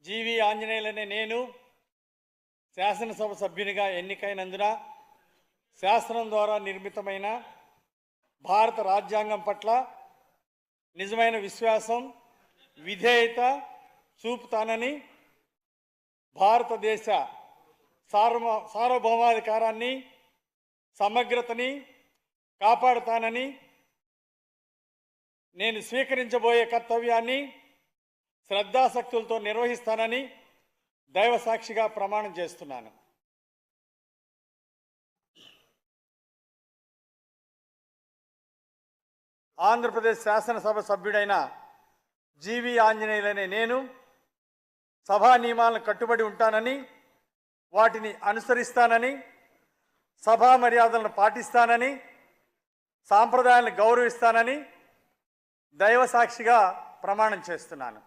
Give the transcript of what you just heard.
జీవి ఆంజనేయులనే నేను శాసనసభ సభ్యునిగా ఎన్నికైనందున శాసనం ద్వారా నిర్మితమైన భారత రాజ్యాంగం పట్ల నిజమైన విశ్వాసం విధేయత చూపుతానని భారతదేశ సార్వభౌమాధికారాన్ని సమగ్రతని కాపాడుతానని నేను స్వీకరించబోయే కర్తవ్యాన్ని శ్రద్ధాశక్తులతో నిర్వహిస్తానని దైవ సాక్షిగా ప్రమాణం చేస్తున్నాను. ఆంధ్రప్రదేశ్ శాసనసభ సభ్యుడైన జీవి ఆంజనేయులనే నేను సభా నియమాలను కట్టుబడి ఉంటానని, వాటిని అనుసరిస్తానని, సభా మర్యాదలను పాటిస్తానని, సాంప్రదాయాలను గౌరవిస్తానని దైవ సాక్షిగా ప్రమాణం చేస్తున్నాను.